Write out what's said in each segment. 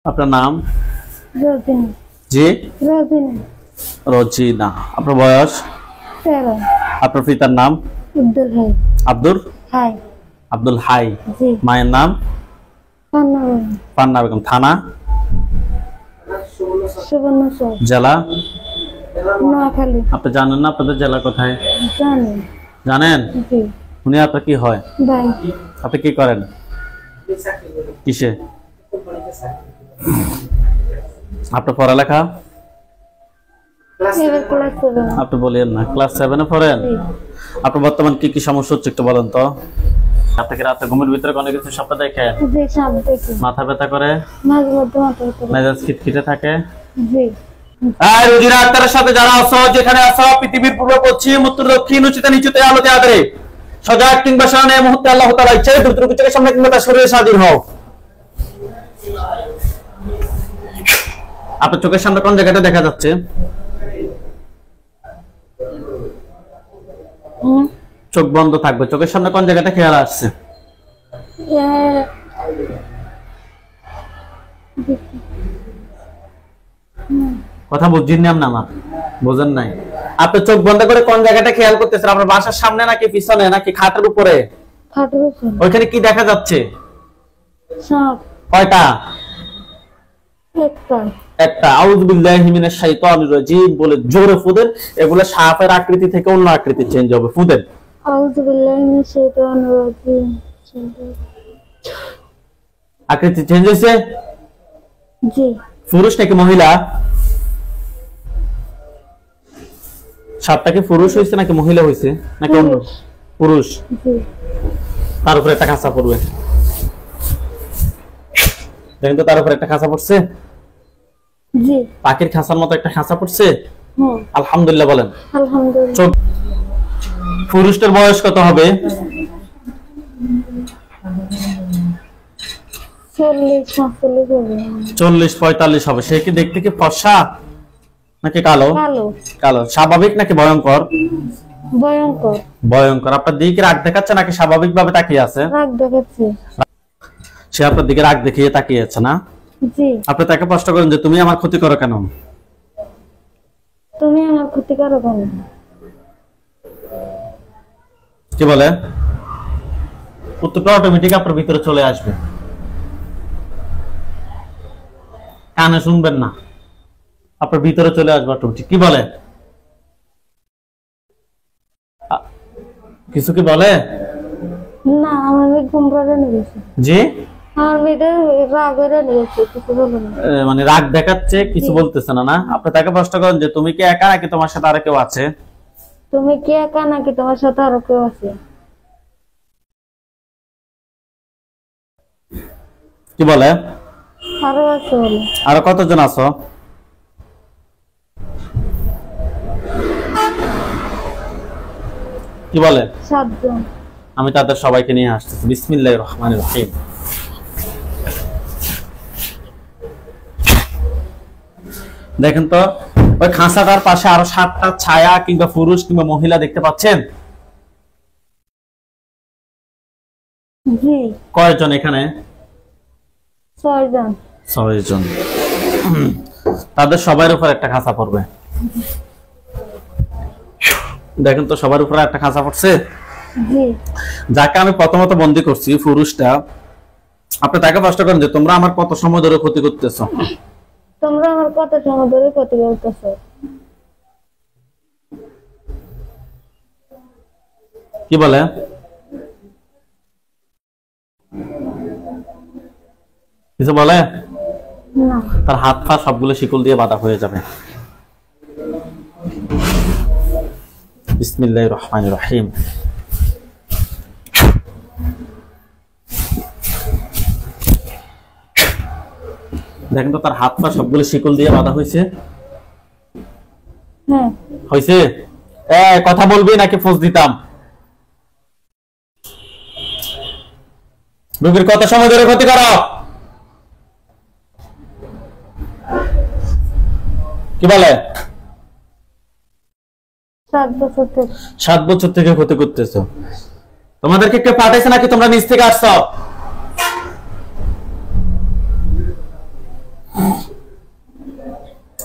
আপনার নাম? রোজিনা। জি, রোজিনা। রোজিনা। আপনার বয়স? 7। আপনার পিতার নাম? আব্দুল হাই। আব্দুল হাই। আব্দুল হাই। জি। মায়ের নাম? পান্না বেগম। পান্না বেগম। থানা? সুবর্ণচর। জেলা? নোয়াখালী। আপনি জানেন না আপনাদের জেলা কোথায়? জানি। জানেন? জি। উনি আপনার কি হয়? ভাই। আপনি কি করেন? কিসে? আপনার পড়ালেখা? এবার ক্লাস 7। আপনি বলেন না, ক্লাস 7-এ পড়েন? জি। আপনার বর্তমান কি কি সমস্যা হচ্ছে একটু বলেন তো। আপনি কি রাতে ঘুমের ভিতরে কোনো কিছু স্বপ্ন দেখেন? জি, সাপ দেখি। মাথা ব্যথা করে? মাঝে মধ্যে মাথা ব্যথা করে। মেজাজ খিটখিটে থাকে? জি। আর রোজিনা আক্তারের সাথে যারা আছো, যেখানে আছো, পৃথিবীর পূর্ব পশ্চিম উত্তর দক্ষিণ উচ্চতা নিচুতে আলোতে আদরে সজাগ কিংবা শানে মুহূর্তে আল্লাহ তাআলা ইচ্ছে দ্রুত চোখের সামনে কিংবা তার শরীরে হাজির হও। আপনার চোখের সামনে কোন জায়গাটা দেখা যাচ্ছে? চোখ বন্ধ থাকবে। চোখের সামনে কোন জায়গাটা খেয়াল আসছে? কথা বুঝছেন না না? বুঝেন নাই? আপনি চোখ বন্ধ করে কোন জায়গাটা খেয়াল করতেছেন? আপনার বাসার সামনে নাকি পিছনে নাকি খাটের উপরে? খাটের উপর। ওইখানে কি দেখা যাচ্ছে? সাপ। কয়টা? একটা। একটা। আউযু বিল্লাহি মিনাশ শাইতানির রাজিম বলে জোরে ফুদেন। এগুলো সাপের আকৃতি থেকে অন্য আকৃতি চেঞ্জ হবে। ফুদেন। আউযু বিল্লাহি মিনাশ শাইতানির রাজিম। আকৃতি চেঞ্জ হয়েছে? জি। পুরুষ নাকি মহিলা? সাপটা কি পুরুষ হয়েছে নাকি মহিলা হয়েছে নাকি অন্য? পুরুষ। জি। তার উপরে একটা খাঁচা পড়বে। দেখেন তো তার উপরে একটা খাঁচা পড়ছে? জি। পাখির খাঁচার মতো একটা খাঁচা পড়ছে? হ্যাঁ। আলহামদুলিল্লাহ বলেন। আলহামদুলিল্লাহ। পুরুষটার বয়স কত হবে? 40-45 হবে। 40-45 হবে। সে কি দেখতে কি ফর্সা নাকি কালো? কালো। কালো। স্বাভাবিক নাকি ভয়ঙ্কর? ভয়ঙ্কর। ভয়ঙ্কর। আপনার দিকে রাগ দেখাচ্ছে নাকি স্বাভাবিক ভাবে তাকিয়ে আছে? রাগ দেখাচ্ছে। সে আপনার দিকে রাগ দেখিয়ে তাকিয়ে আছে না? জি। আপনি তাকে প্রশ্ন করেন যে তুমি আমার ক্ষতি করো কেন? তুমি আমার ক্ষতি করো কেন? কি বলে? উত্তরটা অটোমেটিক আপনার ভিতরে চলে আসবে। কানে শুনবেন না, আপনার ভিতরে চলে আসবে অটোমেটিক। কি বলে? কিছু কি বলে? না, আমার ঘুম পাড়ে নিয়েছে। জি। আমার মেয়েদের রাগ হয়ে নিয়েছে, কিছু বলে না। মানে রাগ দেখাচ্ছে, কিছু বলতেছে না না? আপনি তাকে প্রশ্ন করেন যে তুমি কি একা নাকি তোমার সাথে আরো কেউ আছে? তুমি কি একা নাকি তোমার সাথে আরো কেউ আছে? কি বলে? আরো আছে বলে। আরো কতজন আছো? কি বলে? 7 জন। আমি তাদের সবাইকে নিয়ে আসতেছি। বিসমিল্লাহির রহমানির রহিম। দেখেন তো ওই খাঁচাটার পাশে আরো 7টা ছায়া কিংবা পুরুষ কিংবা মহিলা দেখতে পাচ্ছেন? জি। কয়জন এখানে? 6 জন। 6 জন। তাদের সবার উপর একটা খাঁচা পড়বে। দেখেন তো সবার উপরে একটা খাঁচা পড়ছে। জি। যাকে আমি প্রথমত বন্দি করছি, পুরুষটা, আপনি তাকে প্রশ্ন করেন যে তোমরা আমার কত সময় ধরে ক্ষতি করতেছো? তোমরা আমার কত সময় ধরে ক্ষতি করতেছো? কি বলে? কিছু বলে না। তার হাত পা সবগুলো শিকল দিয়ে বাঁধা হয়ে যাবে। বিসমিল্লাহির রহমানির রহিম। দেখেন তো তার হাত পা সবগুলো শিকল দিয়ে বাঁধা হয়েছে? হ্যাঁ। হয়েছে? কথা বলবি নাকি ফোঁস দিতাম? রোগীর কত সময় ধরে ক্ষতি করো? কি বলে? 7 বছর থেকে। 7 বছর থেকে ক্ষতি করতেছো। তোমাদেরকে কেউ পাঠাইছে নাকি তোমরা নিজ থেকে আসছো?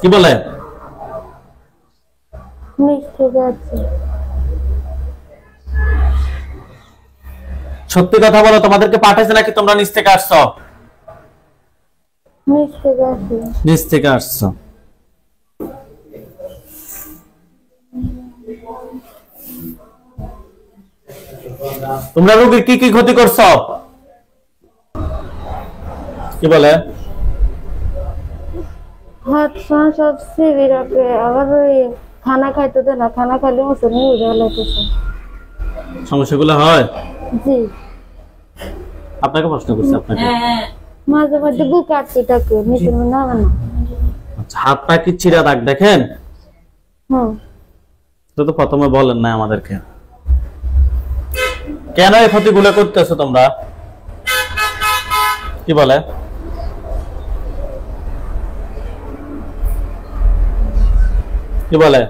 কি বলে? নিচ থেকে আসছে। সত্যি কথা বলো, তোমাদেরকে পাঠাইছে নাকি তোমরা নিচ থেকে আসছো? নিচ থেকে আসছে। নিচ থেকে আসছো। তোমরা রোগীর কি কি ক্ষতি করছো? কি বলে? হাত পা সব সিবি রাখে, আবার ওই খানা খাইতে দেয় না, খানা খাইলে মুসল নিয়ে লাগতেছে। সমস্যাগুলো হয়? জি। আপনাকে প্রশ্ন করছি, আপনাকে। মাঝে মাঝে বুক আটকে থাকে, নিচের মধ্যে নামে না। আচ্ছা, হাত পা কি চিরা দাগ দেখেন? হুম। তো প্রথমে বলেন না আমাদেরকে, কেন এই ক্ষতিগুলো করতেছো তোমরা? কি বলে? কি বলে?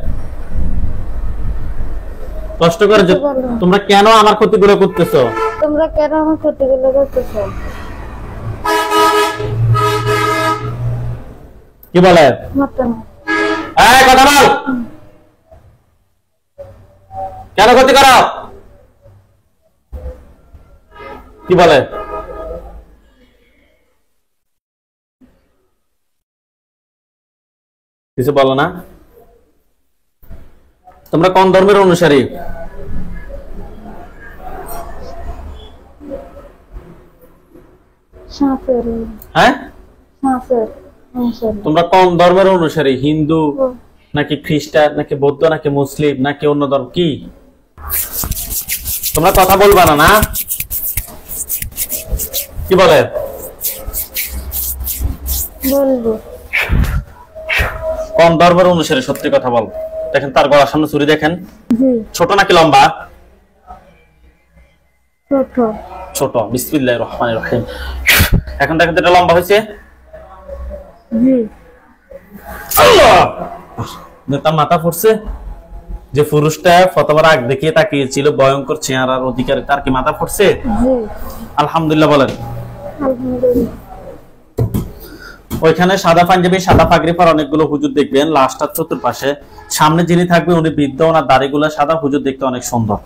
কষ্ট করে তোমরা কেন আমার ক্ষতিগুলো করতেছো? তোমরা কেন আমার ক্ষতিগুলো করতেছো? কি বলে? মারতে না। এই কথা বল, কেন ক্ষতি করো? কি বলে? কিছু বলো না? তোমরা কোন ধর্মের অনুসারী? সাপের। হ্যাঁ, সাপের অনুসারী। তোমরা কোন ধর্মের অনুসারী? হিন্দু নাকি খ্রিস্টান নাকি বৌদ্ধ নাকি মুসলিম নাকি অন্য ধর্ম? কি তোমরা কথা বলবা না? না, কি বলে? বলবো। কোন ধর্মের অনুসারী? সত্যি কথা বল। দেখেন তার গলার সামনে ছুরি দেখেন। জি। ছোট নাকি লম্বা? ছোট। ছোট। বিসমিল্লাহির রহমানির রহিম। এখন দেখেন এটা লম্বা হয়েছে। জি। আল্লাহ, নেতা মাথা ফুটছে। যে পুরুষটা প্রথমবার আগ দেখিয়ে তাকিয়েছিল ভয়ঙ্কর চেহারার অধিকারী, তার কি মাথা ফুটছে? জি। আলহামদুলিল্লাহ বলেন। আলহামদুলিল্লাহ। ওইখানে সাদা পাঞ্জাবি সাদা পাগড়ি পরা অনেকগুলো হুজুর দেখবেন, লাশটার চতুর্পাশে। সামনে যিনি থাকবে উনি বৃদ্ধ, ওনার দাড়িগুলো সাদা, হুজুর দেখতে অনেক সুন্দর।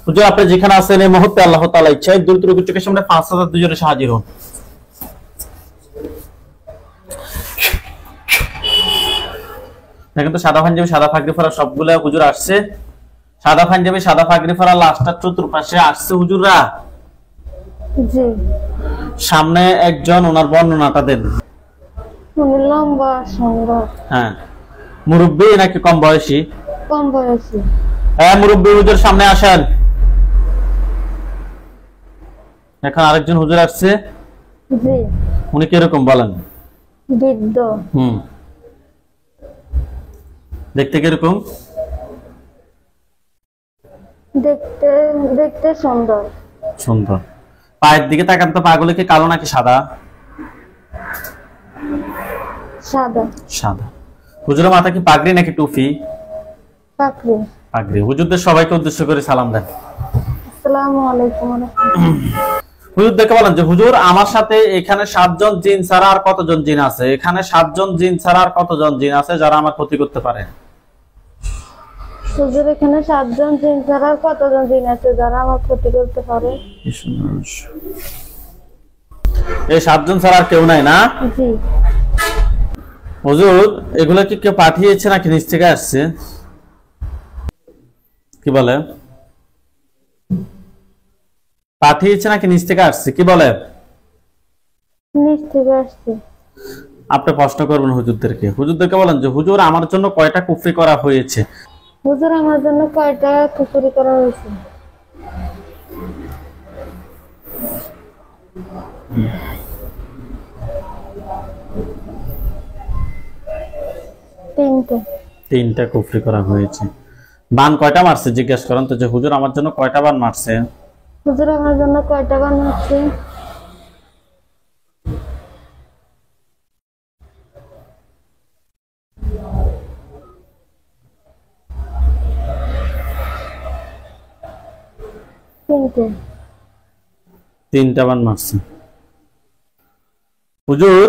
হুজুর আপনি যেখানে আছেন এই মুহূর্তে আল্লাহ তাআলা ইচ্ছায় দ্রুত রোগীর চোখের সামনে ৫,০০০ দুজনে হাজির হন। দেখেন তো সাদা পাঞ্জাবি সাদা পাগড়ি পরা সবগুলো হুজুর আসছে। সাদা পাঞ্জাবি সাদা পাগড়ি পরা লাশটার চতুর্পাশে আসছে হুজুররা। জি। সামনে একজন, ওনার বর্ণনাটা দেন। উনি লম্বা সুন্দর। হ্যাঁ, মুরব্বী নাকি কম বয়সী? কম বয়সী। হ্যাঁ, মুরব্বী হুজুর সামনে আসেন। এখন আরেকজন হুজুর আসছে। জি। উনি কিরকম বলেন? বৃদ্ধ। দেখতে কিরকম? দেখতে দেখতে সুন্দর। সুন্দর। পায়ের দিকে তাকান তো, পাগুলো কি কালো নাকি সাদা? সাদা। সাদা। হুজুরের মাথা কি পাগড়ি নাকি টুপি? পাগড়ি। পাগড়ি। হুজুরদের সবাইকে উদ্দেশ্য করে সালাম দেন। আসসালামু আলাইকুম। হুজুরদেরকে বলেন যে হুজুর আমার সাথে এখানে 7 জন জিন ছাড়া আর কতজন জিন আছে? এখানে 7 জন জিন ছাড়া আর কতজন জিন আছে যারা আমার ক্ষতি করতে পারে? হুজুর এখানে 7 জন জিন ছাড়া আর কতজন জিন আছে যারা আমার ক্ষতি করতে পারে? এই 7 জন ছাড়া আর কেউ নাই না? জি। হুজুর এগুলো কি কেউ পাঠিয়েছে নাকি নিচ থেকে আসছে? কি বলে? পাঠিয়েছে নাকি নিচ থেকে আসছে? কি বলে? নিচ থেকে আসছে। আপনি প্রশ্ন করবেন হুজুরদেরকে। হুজুরদেরকে বলেন যে হুজুর আমার জন্য কয়টা কুফরি করা হয়েছে? হুজুর আমার জন্য কয়টা কুফরি করা হয়েছে? তিনটা কুফরি করা হয়েছে। বান কয়টা মারছে জিজ্ঞেস করেন তো যে হুজুর আমার জন্য কয়টা বান মারছে? হুজুর আমার জন্য কয়টা বান মারছে? তিনটা বান মারছে। হুজুর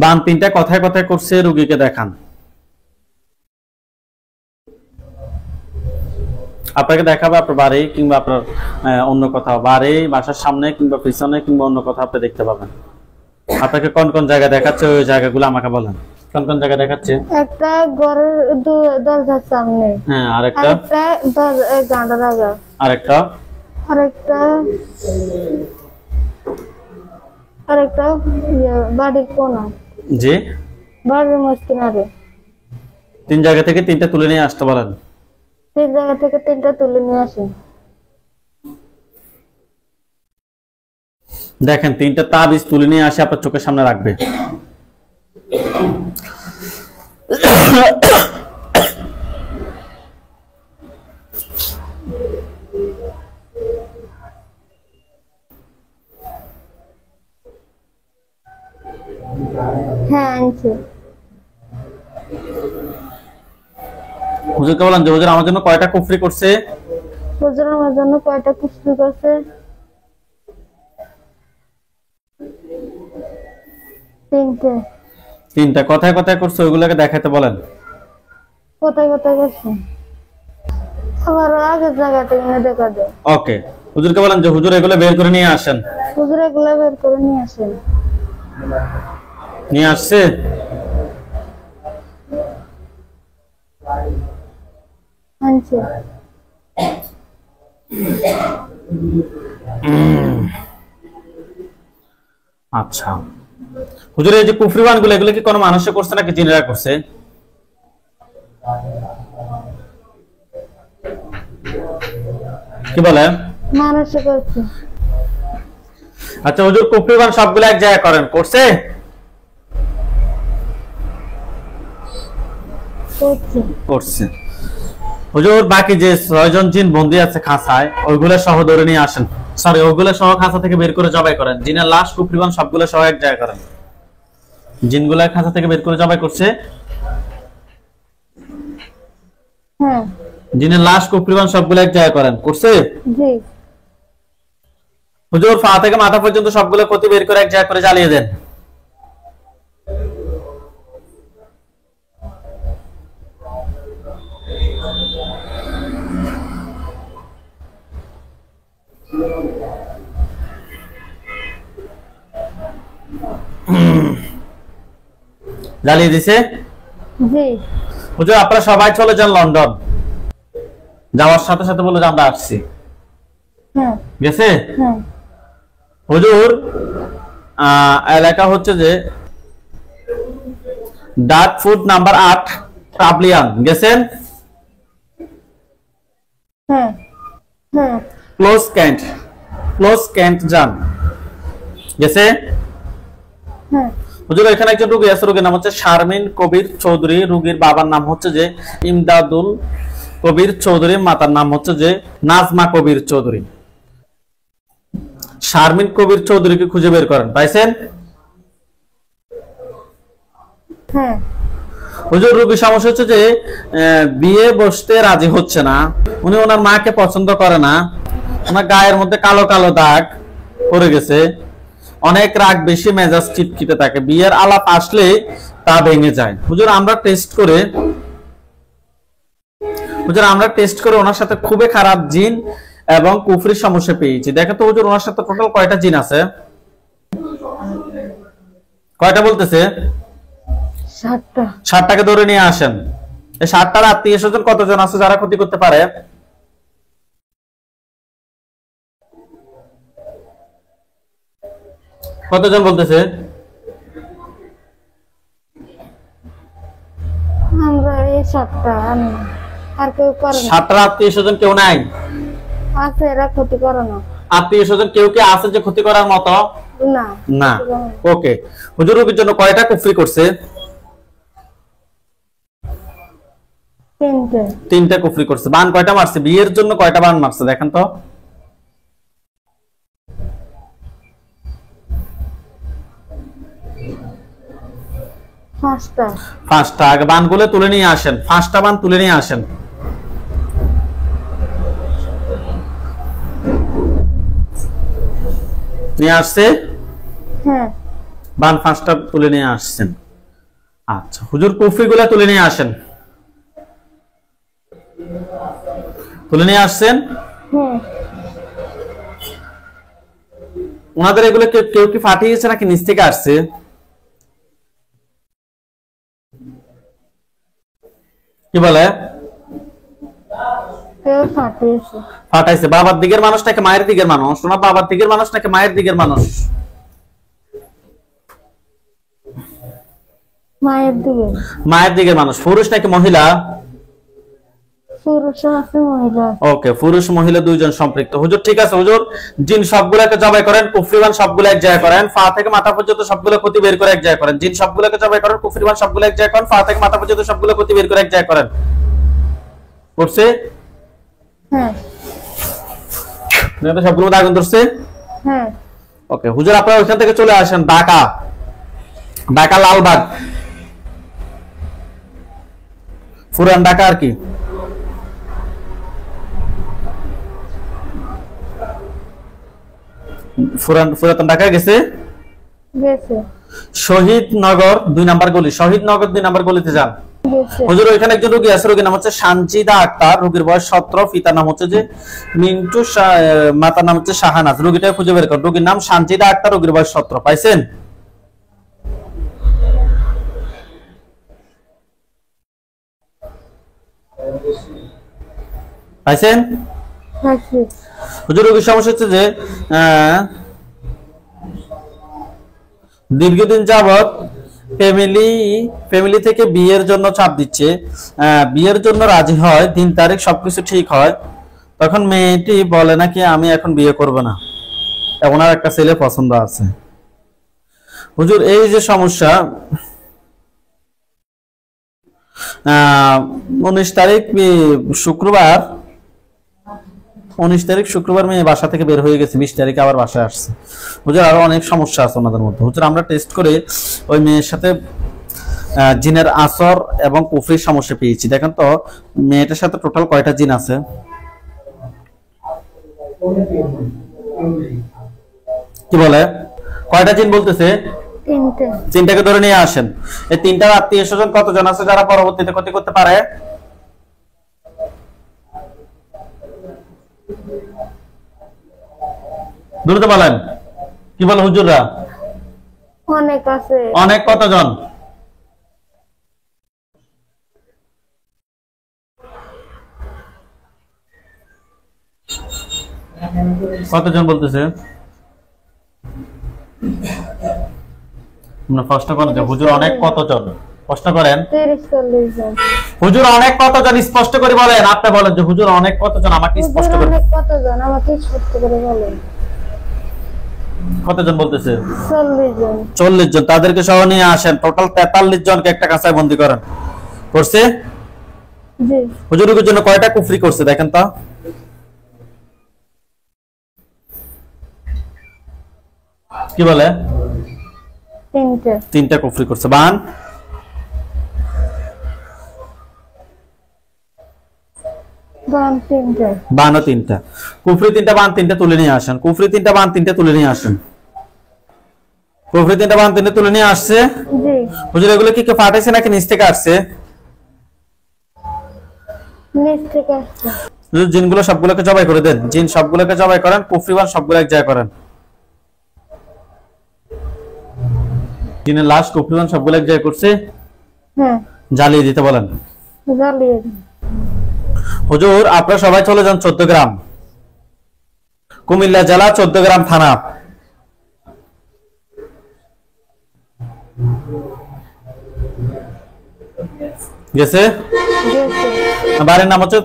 বান তিনটা কথায় কথায় করছে, রোগীকে দেখান। আপনাকে দেখাবো আপনার বাড়ি কিংবা আপনার অন্য কোথাও, বাড়ি, বাসার সামনে কিংবা পিছনে কিংবা অন্য কোথাও আপনি দেখতে পাবেন। আপনাকে কোন কোন জায়গা দেখাচ্ছে ওই জায়গাগুলো আমাকে বলেন। কোন কোন জায়গা দেখাচ্ছে? একটা ঘরের দরজার সামনে, হ্যাঁ, আরেকটা গাঁদার আগা, আরেকটা আরেকটা বাড়ির কোনা, জি, বাড়ির মাঝখানে। 3 জায়গা থেকে 3টা তুলে নিয়ে আসতে বলেন। 3 জায়গা থেকে 3টা তুলে নিয়ে আসেন। দেখেন 3টা তাবিজ তুলে নিয়ে আসে আপনার চোখের সামনে রাখবে। হ্যাঁ, আনছি। হুজুরকে বলেন যে হুজুর আমার জন্য কয়টা কুফরি করছে? হুজুর আমার জন্য কয়টা কুফরি করছে? 3টা। কথায় কথায় করছে, ওইগুলোকে দেখাতে বলেন। কোথায় কোথায় করছে? আবার আগের জায়গা থেকে দেখা দেয়। ওকে, হুজুরকে বলেন যে হুজুর এগুলো বের করে নিয়ে আসেন। হুজুর এগুলো বের করে নিয়ে আসেন। নিয়ে আসছে? আনছি। আচ্ছা হুজুর, এই যে কুফরি বানগুলো এগুলো কি কোনো মানুষে করছে নাকি জিনেরা করছে? কি বলে? মানুষে করছে। আচ্ছা হুজুর, কুফরি বান সবগুলো এক জায়গায় করেন, করছে? করছে। হুজুর বাকি যে 6 জন জিন বন্দী আছে খাঁচায়, ওইগুলো সহ ধরে নিয়ে আসেন। সরি, ওইগুলো সহ খাঁচা থেকে বের করে জবাই করেন। জিনের লাশ, কুফরি বান সবগুলো সহ এক জায়গায় করেন। জিনগুলা খাঁচা থেকে বের করে জবাই করছে। হ্যাঁ। জিনের লাশ, কুফরি বান সবগুলো এক জায়গায় করেন, করছে? জি। হুজুর পা থেকে মাথা পর্যন্ত সবগুলো কতি বের করে এক জায়গায় করে জ্বালিয়ে দেন। জ্বালিয়ে দিছে? জি। হুজুর আপনারা সবাই চলে যান লন্ডন। যাওয়ার সাথে সাথে বলে যে আমরা আসছি। হ্যাঁ। গেছে? হ্যাঁ। হুজুর এলাকা হচ্ছে যে ডার্ক ফুড নাম্বার 8 ট্রাবলিয়ান, গেছেন? হ্যাঁ। হ্যাঁ। ক্লোজ ক্যান্ট যান, গেছে? হ্যাঁ। হুজুর এখানে একজন রোগী আছে, রোগীর নাম হচ্ছে শারমিন কবির চৌধুরী। রোগীর বাবার নাম হচ্ছে যে ইমদাদুল কবির চৌধুরী, মাতার নাম হচ্ছে যে নাজমা কবির চৌধুরী। শারমিন কবির চৌধুরীকে খুঁজে বের করেন, পাইছেন? হ্যাঁ। হুজুর রোগীর সমস্যা হচ্ছে যে বিয়ে বসতে রাজি হচ্ছে না, উনি ওনার মাকে পছন্দ করে না, ওনার গায়ের মধ্যে কালো কালো দাগ পড়ে গেছে, অনেক রাগ বেশি, মেজাজ চিটকিটে থাকে, বিয়ের আলাপ আসলে তা ভেঙে যায়। হুজুর আমরা টেস্ট করে ওনার সাথে খুবই খারাপ জিন এবং কুফরির সমস্যা পেয়েছি। দেখেন তো হুজুর ওনার সাথে টোটাল কয়টা জিন আছে? কয়টা বলতেছে? 7টা। 7টাকে ধরে নিয়ে আসেন। এই 7টার আত্মীয় স্বজন কতজন আছে যারা ক্ষতি করতে পারে? কতজন বলতেছে? আমরা এই 7টা, আর কেউ করে না। 7টার আত্মীয় স্বজন কেউ নাই? আছে, এরা ক্ষতি করে না। আত্মীয় স্বজন কেউ কি আছে যে ক্ষতি করার মতো? না। না। ওকে, হুজুর রোগীর জন্য কয়টা কুফরি করছে? 3টা কুফরি করছে। বান কয়টা মারছে? বিয়ের জন্য কয়টা বান মারছে দেখেন তো? 5টা। 5টা। আগে বানগুলো তুলে নিয়ে আসেন, 5টা বান তুলে নিয়ে আসেন। নিয়ে আসছে? হ্যাঁ। বান 5টা তুলে নিয়ে আসছেন। আচ্ছা হুজুর কুফরিগুলো তুলে নিয়ে আসেন। তুলে নিয়ে আসছেন। ওনাদের এগুলো কেউ কি ফাটিয়েছে নাকি নিচ থেকে আসছে? কি বলে? ফাটাইছে। বাবার দিকের মানুষ নাকি মায়ের দিকের মানুষ? না বাবার দিকের মানুষ নাকি মায়ের দিকের মানুষ? মায়ের দিকের মানুষ। পুরুষ নাকি মহিলা? ওকে, পুরুষ মহিলা দুইজন সম্পৃক্ত। হুজুর ঠিক আছে হুজুর, জিন সবগুলোকে জবাই করেন, কুফরিবান সবগুলো এক জায়গায় করেন, পা থেকে মাথা পর্যন্ত সবগুলো ক্ষতি বের করে এক জায়গায় করেন। জিন সবগুলোকে জবাই করেন, কুফরিবান সবগুলো এক জায়গায় করেন, পা থেকে মাথা পর্যন্ত সবগুলো ক্ষতি বের করে এক জায়গায় করেন। করছে? হ্যাঁ। সবগুলো আগুন ধরছে? হ্যাঁ। ওকে হুজুর আপনারা ওইখান থেকে চলে আসেন ঢাকা, ঢাকা লালবাগ, পুরান ঢাকা আর কি। পুরাতন ঢাকা গেছে? শহীদ নগর 2 নাম্বার গলি, শহীদ নগর 2 নাম্বার গলিতে যান। হুজুর ওইখানে একজন রোগী আছে, রোগীর নাম হচ্ছে সানজিদা আক্তার, রোগীর বয়স 17, পিতার নাম হচ্ছে যে মিন্টু, মাতার নাম হচ্ছে শাহানাজ। রোগীটা খুঁজে বের করুন। রোগীর নাম সানজিদা আক্তার, রোগীর বয়স 17। পাইছেন? পাইছেন? হুজুর রোগীর সমস্যা হচ্ছে যে দীর্ঘদিন যাবত ফ্যামিলি থেকে বিয়ের জন্য চাপ দিচ্ছে, বিয়ের জন্য রাজি হয়, 3 তারিখ সবকিছু ঠিক হয়, তখন মেয়েটি বলে নাকি আমি এখন বিয়ে করব না, ওনার একটা ছেলে পছন্দ আছে। হুজুর এই যে সমস্যা, 19 তারিখ শুক্রবার, 19 তারিখ শুক্রবার মেয়ে বাসা থেকে বের হয়ে গেছে, 20 তারিখে আবার বাসায় আসছে। হুজুর আরো অনেক সমস্যা আছে ওনাদের মধ্যে। হুজুর আমরা টেস্ট করে ওই মেয়ের সাথে জিনের আসর এবং কুফরির সমস্যা পেয়েছি। দেখেন তো মেয়েটার সাথে টোটাল কয়টা জিন আছে? কি বলে? কয়টা জিন বলতেছে? 3টাকে ধরে নিয়ে আসেন। এই 3টার আত্মীয় স্বজন কতজন আছে যারা পরবর্তীতে ক্ষতি করতে পারে? দ্রুত বলেন। কি বলে হুজুররা? অনেক আছে। অনেক কতজন? কতজন বলতেছে? প্রশ্ন করেন যে হুজুর অনেক কতজন? প্রশ্ন করেন। 30-40 জন। হুজুর অনেক কতজন স্পষ্ট করে বলেন। আপনি বলেন যে হুজুর অনেক কতজন, আমাকে স্পষ্ট করে। অনেক কতজন আমাকে স্পষ্ট করে বলেন। কতজন বলতেছে? 40 জন। 40 জন। তাদেরকে সহ নিয়ে আসেন। টোটাল 43 জনকে একটা কাঁচায় বন্দী করেন। করছে? জি। হুজুরের জন্য কয়টা কুফরি করছে দেখেন তো? কি বলে? 3টা কুফরি করছে। বান? বান 3টা। বানও 3টা। কুফরি 3টা, বান 3টা তুলে নিয়ে আসেন। কুফরি 3টা, বান 3টা তুলে নিয়ে আসেন। কুফরি 3টা, বান 3টা তুলে নিয়ে আসছে। জি। হুজুর এগুলো কি কেউ ফাটাইছে নাকি নিচ থেকে আসছে? নিচ থেকে আসছে। হুজুর জিনগুলো সবগুলোকে জবাই করে দেন। জিন সবগুলোকে জবাই করেন, কুফরি বান সবগুলো এক জায়গায় করেন। জিনের লাশ কুফরি বান সবগুলো এক জায়গায় করছে? হ্যাঁ। জ্বালিয়ে দিতে বলেন। জ্বালিয়ে দিন। হুজুর আপনারা সবাই চলে যান 14 গ্রাম, কুমিল্লা জেলা 14 গ্রাম থানা। গেছে? বাড়ির নাম হচ্ছে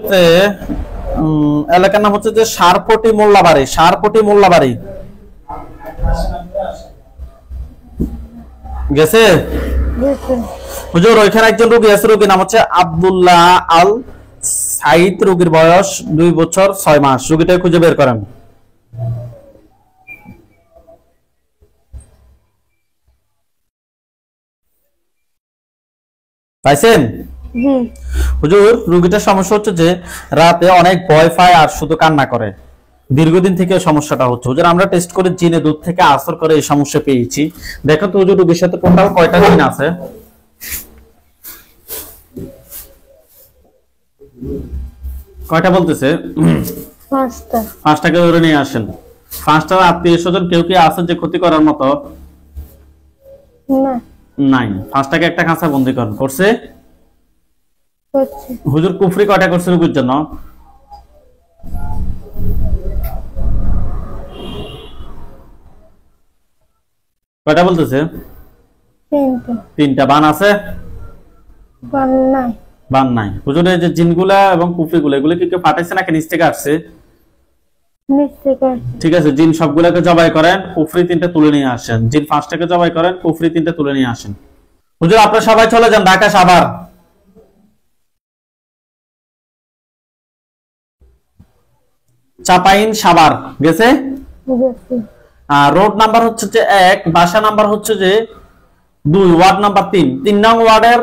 এলাকার নাম হচ্ছে যে সারপটি মোল্লাবাড়ি, সারপটি মোল্লাবাড়ি। গেছে? হুজুর ওইখানে একজন রোগী আছে, রোগীর নাম হচ্ছে আব্দুল্লাহ আল সাইদ, রোগীর বয়স 2 বছর 6 মাস। রোগীটা খুঁজে বের করেন। পাইছেন? হুজুর রোগীটার সমস্যা হচ্ছে যে রাতে অনেক ভয় পায় আর শুধু কান্না করে। দীর্ঘদিন থেকে সমস্যাটা হচ্ছে হুজুর। আমরা টেস্ট করে জিনে দুধ থেকে আসর করে এই সমস্যা পেয়েছি। দেখো তো হুজুর রোগীর সাথে টোটাল কয়টা জিন আছে? কয়টা বলতেছে? 5টা। 5টাকে ধরে নিয়ে আসেন। 5টার আত্মীয় স্বজন কেউ কি আছে যে ক্ষতি করার মতো? না। নাই। 5টাকে একটা খাঁচা বন্দি করেন। করছে? করছে। হুজুর কুফরি কয়টা করছে রোগীর জন্য? কয়টা বলতেছে? 3টা। 3টা। বান আছে? বান নাই। বান নাই। হুজুর এই যে জিনগুলা এবং কুফরিগুলা এগুলো কি কেউ পাঠাইছে নাকি নিচ থেকে আসছে? নিচ থেকে আসছে। ঠিক আছে, জিন সবগুলাকে জবাই করেন, কুফরি 3টা তুলে নিয়ে আসেন। জিন 5টাকে জবাই করেন, কুফরি 3টা তুলে নিয়ে আসেন। হুজুর আপনারা সবাই চলে যান ঢাকা সাভার। চাপাইন সাভার গেছে। গেছে। রোড নাম্বার হচ্ছে যে 1, বাসা নাম্বার হচ্ছে যে 2, ওয়ার্ড নাম্বার 3। 3 নং ওয়ার্ডের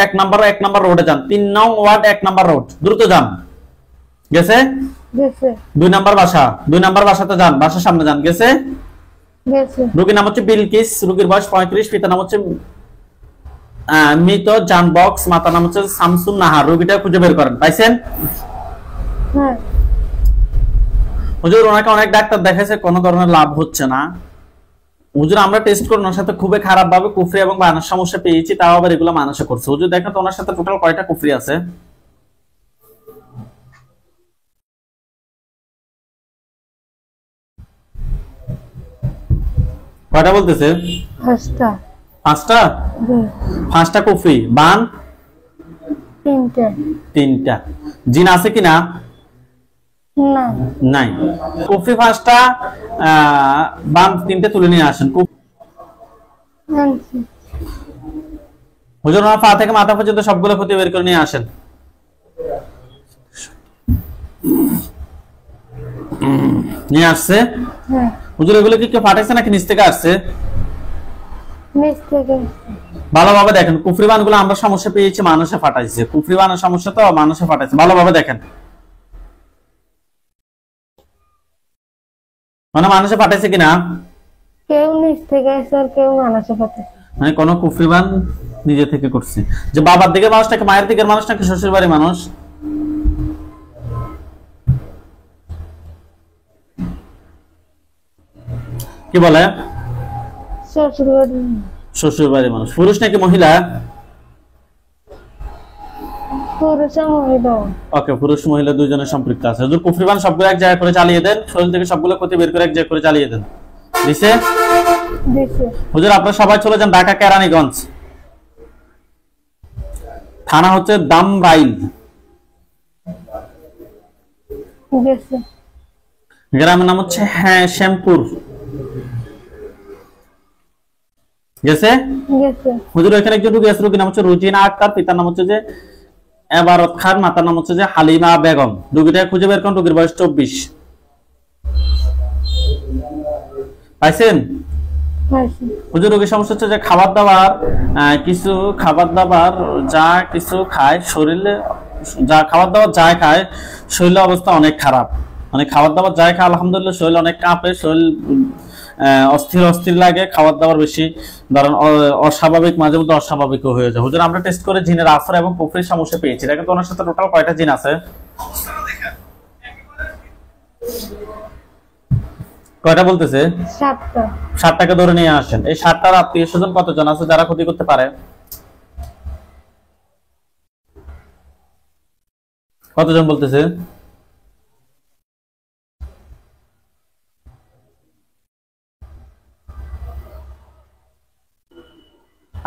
1 নাম্বার রোডে যান। 3 নং ওয়ার্ড 1 নাম্বার রোড, দ্রুত যান। গেছে? গেছে। 2 নাম্বার বাসা, 2 নাম্বার বাসাতে যান, বাসার সামনে যান। গেছে? গেছে। রোগীর নাম হচ্ছে বিলকিস, রোগীর বয়স 35, পিতার নাম হচ্ছে মৃত জান বক্স, মাতার নাম হচ্ছে শামসুন নাহার। রোগীটা খুঁজে বের করেন। পাইছেন? হ্যাঁ। হুজুর ওনাকে অনেক ডাক্তার দেখাইছে, কোনো ধরনের লাভ হচ্ছে না। হুজুর আমরা টেস্ট করে ওনার সাথে খুবই খারাপ ভাবে কুফরি এবং বানার সমস্যা পেয়েছি, তাও আবার এগুলো মানুষে করছে। হুজুর দেখেন তো ওনার সাথে টোটাল কয়টা কুফরি আছে? কয়টা বলতেছে? 5টা। 5টা? 5টা কুফরি। বান? 3টে। 3টা। জিন আছে কিনা? না। নাই। কুফরি 5টা, বান 3টে তুলে নিয়ে আসেন। আনছি। হুজুর ওনার পা থেকে মাথা পর্যন্ত সবগুলো ক্ষতি বের করে নিয়ে আসেন। নিয়ে আসছে? হ্যাঁ। হুজুর এগুলো কি কেউ পাঠাইছে নাকি নিচ থেকে আসছে? নিচ থেকে। ভালোভাবে দেখেন, কুফরি বানগুলো আমরা সমস্যা পেয়েছি, মানুষে ফাটাইছে। কুফরি বানের সমস্যা তো মানুষে ফাটাইছে। ভালোভাবে দেখেন, মানে মানুষে ফাটাইছে কিনা? কেউ নিচ থেকে আসছে আর কেউ মানুষে পাঠাচ্ছে। মানে কোন কুফরি বান নিজে থেকে করছে। যে বাবার দিকের মানুষ নাকি মায়ের দিকের মানুষ নাকি শ্বশুর বাড়ির মানুষ? কি বলে? শ্বশুর বাড়ি। শ্বশুর বাড়ির মানুষ। পুরুষ নাকি মহিলা? পুরুষ আর মহিলা। ওকে, পুরুষ মহিলা দুইজনের সম্পৃক্ত আছে। হুজুর কুফরি বান সবগুলো এক জায়গায় করে চালিয়ে দেন, শরীর থেকে সবগুলো ক্ষতি বের করে এক জায়গায় করে চালিয়ে দেন। দিছে? দিছে। হুজুর আপনারা সবাই চলে যান ঢাকা কেরানীগঞ্জ। থানা হচ্ছে দামরাইল। গেছে। গ্রামের নাম হচ্ছে শ্যামপুর। গেছে? গেছে। হুজুর এখানে একজন রোগী আছে, রোগীর নাম হচ্ছে রুজিনা আক্তার, পিতার নাম হচ্ছে যে এবারত খান, মাতার নাম হচ্ছে যে হালিমা বেগম। রোগীটা খুঁজে বের করুন। রোগীর বয়স 24। পাইছেন? হুজুর রোগীর সমস্যা হচ্ছে যে খাবার দাবার, কিছু খাবার দাবার যা কিছু খায় শরীরে, যা খাবার দাবার যাই খায় শরীরের অবস্থা অনেক খারাপ। মানে খাবার দাবার যাই খায় আলহামদুলিল্লাহ শরীর অনেক কাঁপে, শরীর অস্থির অস্থির লাগে। খাবার দাবার বেশি ধরেন অস্বাভাবিক, মাঝে মধ্যে অস্বাভাবিক হয়ে যায়। হুজুর আমরা টেস্ট করে জিনের আসর এবং কুফরির সমস্যা পেয়েছি। দেখেন তো ওনার সাথে টোটাল কয়টা জিন আছে? কয়টা বলতেছে? 7টা। 7টাকে ধরে নিয়ে আসেন। এই 7টার আত্মীয় স্বজন কতজন আছে যারা ক্ষতি করতে পারে? কতজন বলতেছে?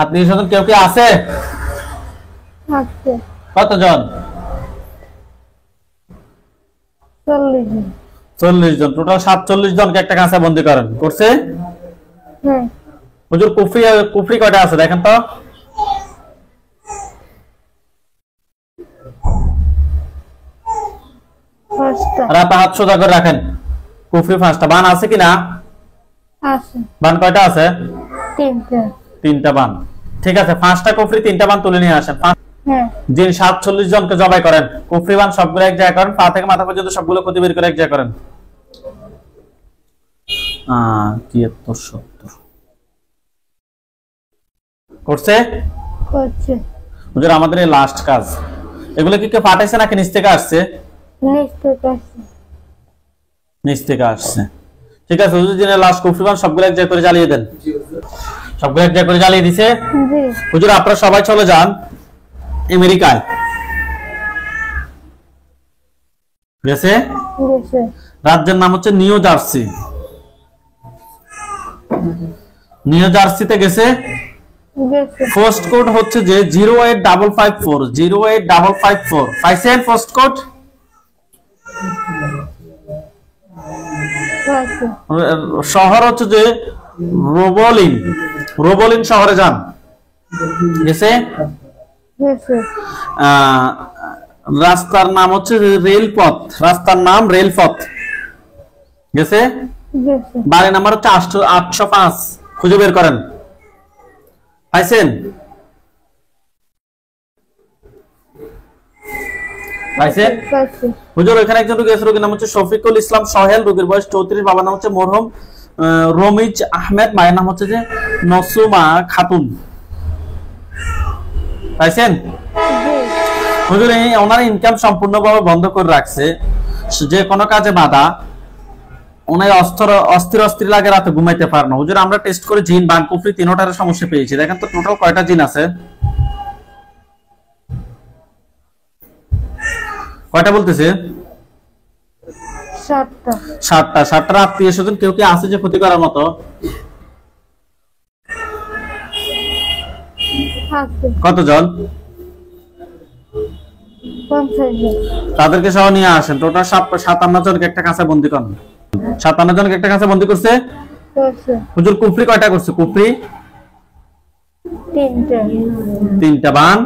আত্মীয় স্বজন কেউ কি আছে? আছে। কতজন? 40 জন। 40 জন। টোটাল 47 জনকে একটা কাঁচা বন্দি করেন। করছে? হ্যাঁ। হুজুর কুফরি কয়টা আছে দেখেন তো? 5টা। আর আপনি হাত সোজা করে রাখেন। কুফরি 5টা। বান আছে কিনা? আছে। বান কয়টা আছে? 3টা। 3টা বান। ঠিক আছে, 5টা কুফরি 3টা বান তুলে নিয়ে আসেন। হ্যাঁ। জিন 47 জনকে জবাই করেন। কুফরি বান সবগুলো এক জায়গায় করেন, পা থেকে মাথা পর্যন্ত সবগুলো ক্ষতি বের করে এক জায়গায় করেন। 7370 করছে করছে হুজুর আমাদের এই লাস্ট কাজ এগুলো কি কেউ পাঠাইছে নাকি নিচ থেকে আসছে নিচ থেকে আসছে ঠিক আছে হুজুর দিনের লাস্ট কুফরিবান সবগুলো এক জায়গায় করে জ্বালিয়ে দেন সবগুলো এক জায়গায় করে জ্বালিয়ে দিছে জি হুজুর আপনারা সবাই চলে যান আমেরিকায় গেছে গেছে রাজ্যের নাম হচ্ছে নিউ জার্সি নিউ জার্সিতে গেছে গেছে পোস্ট কোড হচ্ছে যে 08554 08554 পাইছেন পোস্ট কোড পাইছে শহর হচ্ছে যে রোবলিন শহরে যান গেছে গেছে রাস্তার নাম হচ্ছে রেলপথ রাস্তার নাম রেলপথ গেছে গেছে বাড়ি নাম্বার হচ্ছে 805 খুঁজে বের করেন পাইছেন পাইছেন পাইছে হুজুর এখানে একজন রোগী আছে রোগীর নাম হচ্ছে শফিকুল ইসলাম সোহেল রোগীর বয়স 34 বাবার নাম হচ্ছে মরহুম রমিজ আহমেদ মায়ের নাম হচ্ছে যে নসুমা খাতুন পাইছেন জি হুজুর এই ওনার ইনকাম সম্পূর্ণভাবে বন্ধ করে রাখছে যে কোনো কাজে বাধা ওনার অস্থির লাগে রাতে ঘুমাইতে পারে না হুজুর আমরা টেস্ট করে জিন বান কুফরি তিনটার সমস্যা পেয়েছি দেখেন তো টোটাল কয়টা জিন আছে কয়টা বলতেছে 7টা আত্মীয় স্বজন কেউ কি আছে যে ক্ষতি করার মতো আছে কতজন 50 জন তাদেরকে সহ নিয়ে আসেন টোটাল 57 জনকে একটা কাছে বন্দী করেন 57 জনকে একটা কাছে বন্দী করছে করছে হুজুর কুফরি কয়টা করছে কুফরি 3টা বান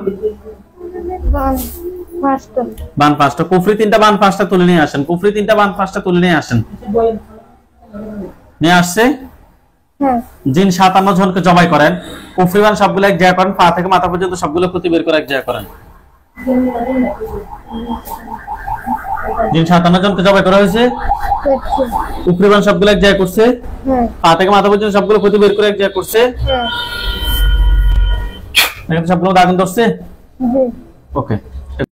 5টা কুফরি 3টা বান 5টা তুলে নিয়ে আসেন কুফরি 3টা বান 5টা তুলে নিয়ে আসেন নিয়ে আসছে হ্যাঁ জিন 57 জনকে জবাই করেন কুফরি বান সবগুলো এক জায়গা করেন পা থেকে মাথা পর্যন্ত সবগুলো ক্ষতি বের করে এক জায়গা করেন জিন 57 জনকে জবাই করা হয়েছে করছে কুফরি বান সবগুলো এক জায়গা করছে হ্যাঁ পা থেকে মাথা পর্যন্ত সবগুলো ক্ষতি বের করে এক জায়গা করছে হ্যাঁ সবগুলো আগুন ধরছে জি ওকে